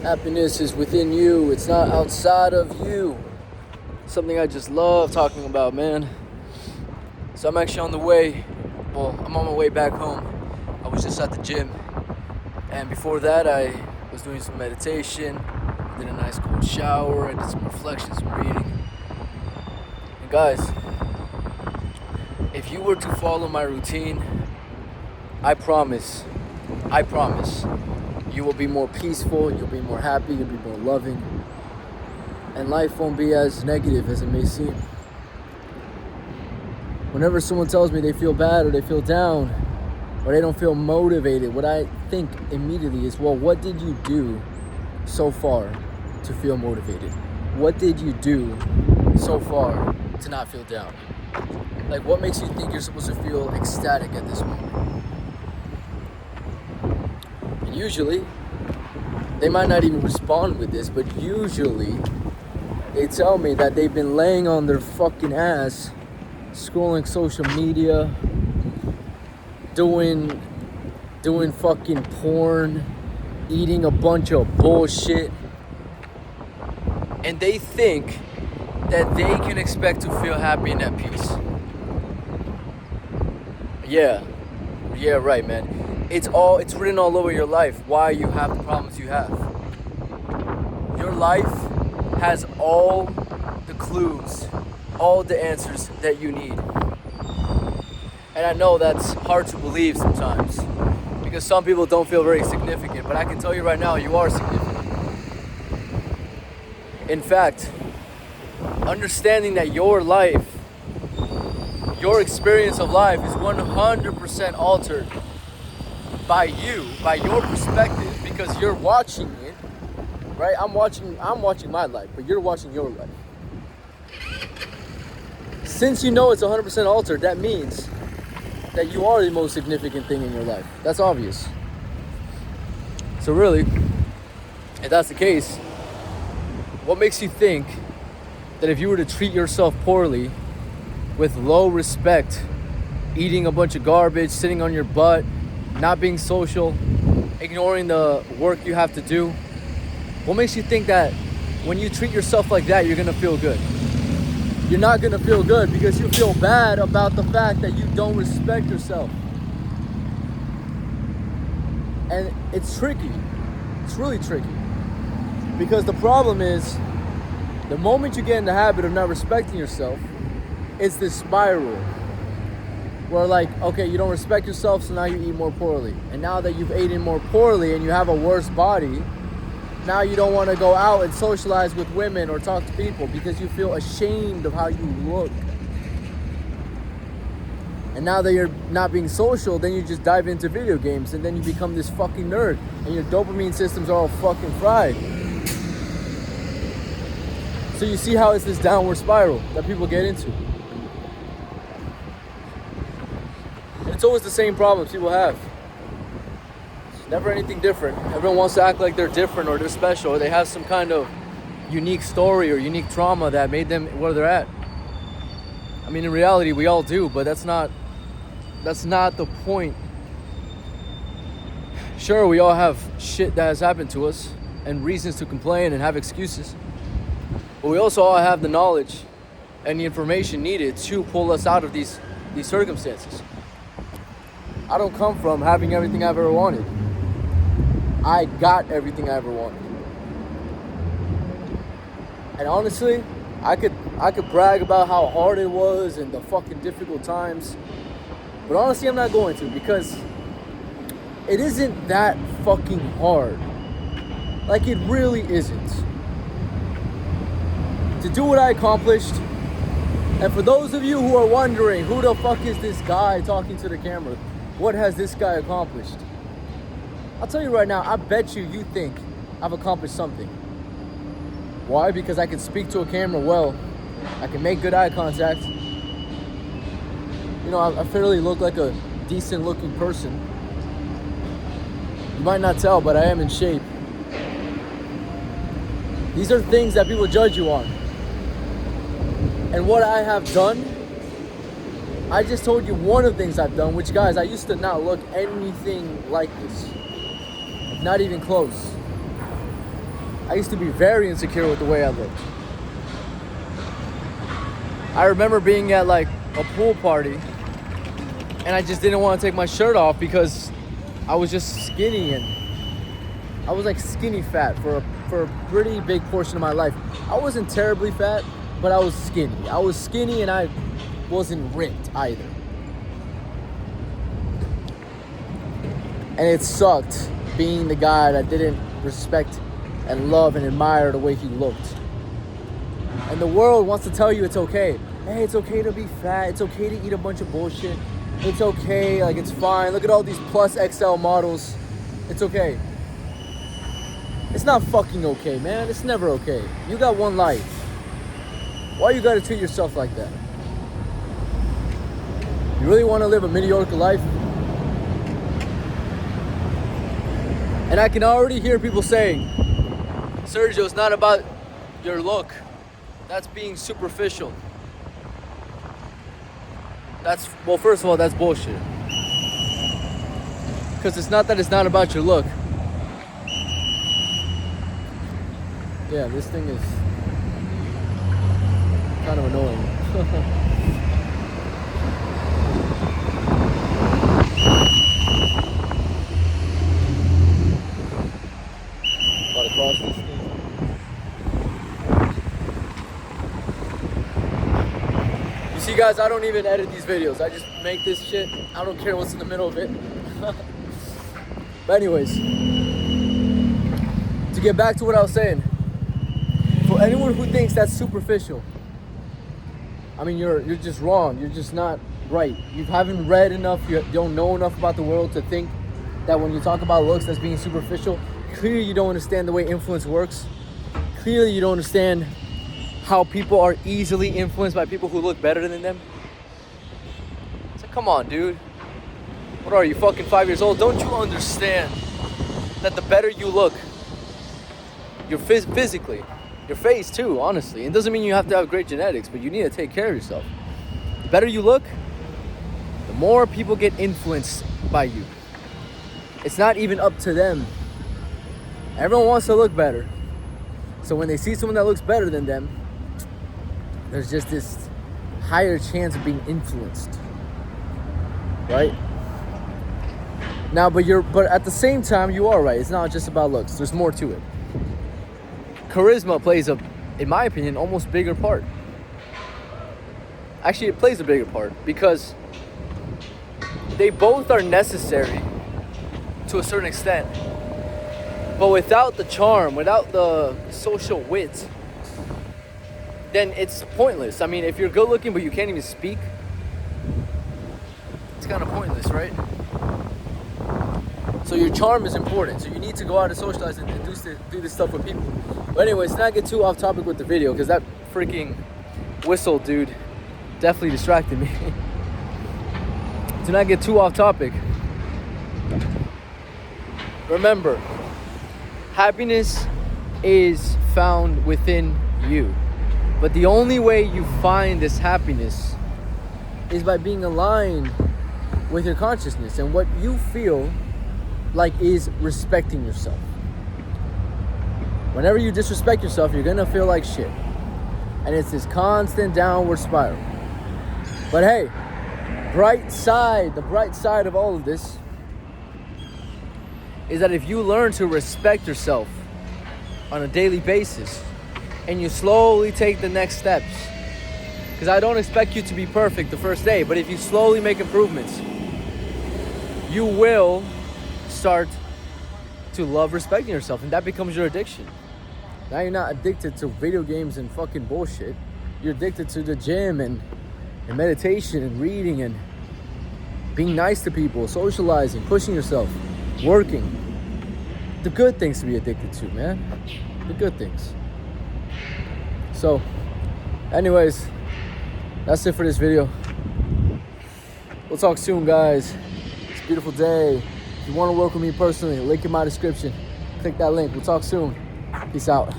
Happiness is within you. It's not outside of you. Something I just love talking about, man. So I'm actually on the way. Well, I'm on my way back home. I was just at the gym. And before that, I was doing some meditation. I did a nice cold shower. I did some reflection, some reading. And guys, if you were to follow my routine, I promise, you will be more peaceful, you'll be more happy, you'll be more loving, and life won't be as negative as it may seem. Whenever someone tells me they feel bad or they feel down or they don't feel motivated, what I think immediately is, well, what did you do so far to feel motivated? What did you do so far to not feel down? Like, what makes you think you're supposed to feel ecstatic at this moment? And usually, they might not even respond with this, but usually they tell me that they've been laying on their fucking ass, scrolling social media, doing fucking porn, eating a bunch of bullshit, and they think that they can expect to feel happy and at peace. Yeah, right, man. It's written all over your life why you have the problems you have. Your life has all the clues, all the answers that you need. And I know that's hard to believe sometimes, because some people don't feel very significant, but I can tell you right now, you are significant. In fact, understanding that your life, your experience of life is 100% altered by you, by your perspective, because you're watching it, right? I'm watching my life, but you're watching your life. Since you know it's 100% altered, that means that you are the most significant thing in your life. That's obvious. So really, if that's the case, what makes you think that if you were to treat yourself poorly, with low respect, eating a bunch of garbage, sitting on your butt, not being social, ignoring the work you have to do, what makes you think that when you treat yourself like that, you're gonna feel good? You're not gonna feel good because you feel bad about the fact that you don't respect yourself. And it's tricky. It's really tricky. Because the problem is, the moment you get in the habit of not respecting yourself, it's this spiral where, like, okay, you don't respect yourself, so now you eat more poorly. And now that you've eaten more poorly and you have a worse body, now you don't want to go out and socialize with women or talk to people because you feel ashamed of how you look. And now that you're not being social, then you just dive into video games and then you become this fucking nerd and your dopamine systems are all fucking fried. So you see how it's this downward spiral that people get into. It's always the same problems people have. It's never anything different. Everyone wants to act like they're different or they're special or they have some kind of unique story or unique trauma that made them where they're at. I mean, in reality, we all do, but that's not the point. Sure, we all have shit that has happened to us and reasons to complain and have excuses. But we also all have the knowledge and the information needed to pull us out of these circumstances. I don't come from having everything I've ever wanted. I got everything I ever wanted. And honestly, I could brag about how hard it was and the fucking difficult times. But honestly, I'm not going to, because it isn't that fucking hard. Like, it really isn't. To do what I accomplished, and for those of you who are wondering, who the fuck is this guy talking to the camera? What has this guy accomplished? I'll tell you right now, I bet you think I've accomplished something. Why? Because I can speak to a camera well. I can make good eye contact. You know, I fairly look like a decent looking person. You might not tell, but I am in shape. These are things that people judge you on. And what I have done, I just told you one of the things I've done, which, guys, I used to not look anything like this. Not even close. I used to be very insecure with the way I looked. I remember being at like a pool party and I just didn't want to take my shirt off because I was just skinny, and I was like skinny fat for a pretty big portion of my life. I wasn't terribly fat, but I was skinny. I was skinny and I wasn't ripped either. And it sucked being the guy that didn't respect and love and admire the way he looked. And the world wants to tell you it's okay. Hey, it's okay to be fat. It's okay to eat a bunch of bullshit. It's okay, like it's fine. Look at all these plus XL models. It's okay. It's not fucking okay, man. It's never okay. You got one life. Why you gotta treat yourself like that? You really wanna live a mediocre life? And I can already hear people saying, Sergio, it's not about your look. That's being superficial. Well, first of all, that's bullshit. Because it's not that it's not about your look. Yeah, this thing is kind of annoying. About to cross this thing. You see, guys, I don't even edit these videos. I just make this shit. I don't care what's in the middle of it. But anyways, to get back to what I was saying, for anyone who thinks that's superficial, I mean, you're just wrong. You're just not right. You haven't read enough. You don't know enough about the world to think that when you talk about looks, that's being superficial. Clearly, you don't understand the way influence works. Clearly, you don't understand how people are easily influenced by people who look better than them. So come on, dude. What are you, fucking 5 years old? Don't you understand that the better you look, physically, your face too, honestly. It doesn't mean you have to have great genetics, but you need to take care of yourself. The better you look, the more people get influenced by you. It's not even up to them. Everyone wants to look better. So when they see someone that looks better than them, there's just this higher chance of being influenced. Right? Now, but at the same time, you are right. It's not just about looks. There's more to it. Charisma plays in my opinion, almost bigger part. Actually, it plays a bigger part because they both are necessary to a certain extent. But without the charm, without the social wit, then it's pointless. I mean, if you're good looking but you can't even speak, it's kind of pointless, right? So your charm is important. So you need to go out and socialize and do this stuff with people. But anyways, not get too off topic with the video, because that freaking whistle dude definitely distracted me. To not get too off topic, remember, happiness is found within you. But the only way you find this happiness is by being aligned with your consciousness and what you feel like is respecting yourself. Whenever you disrespect yourself, you're gonna feel like shit. And it's this constant downward spiral. But hey, the bright side of all of this is that if you learn to respect yourself on a daily basis and you slowly take the next steps, because I don't expect you to be perfect the first day, but if you slowly make improvements, you will start to love respecting yourself, and that becomes your addiction. Now you're not addicted to video games and fucking bullshit. You're addicted to the gym and meditation and reading and being nice to people, socializing, pushing yourself, working. The good things to be addicted to, man. The good things. So, anyways, that's it for this video. We'll talk soon, guys. It's a beautiful day. If you want to work with me personally, link in my description. Click that link. We'll talk soon. Peace out.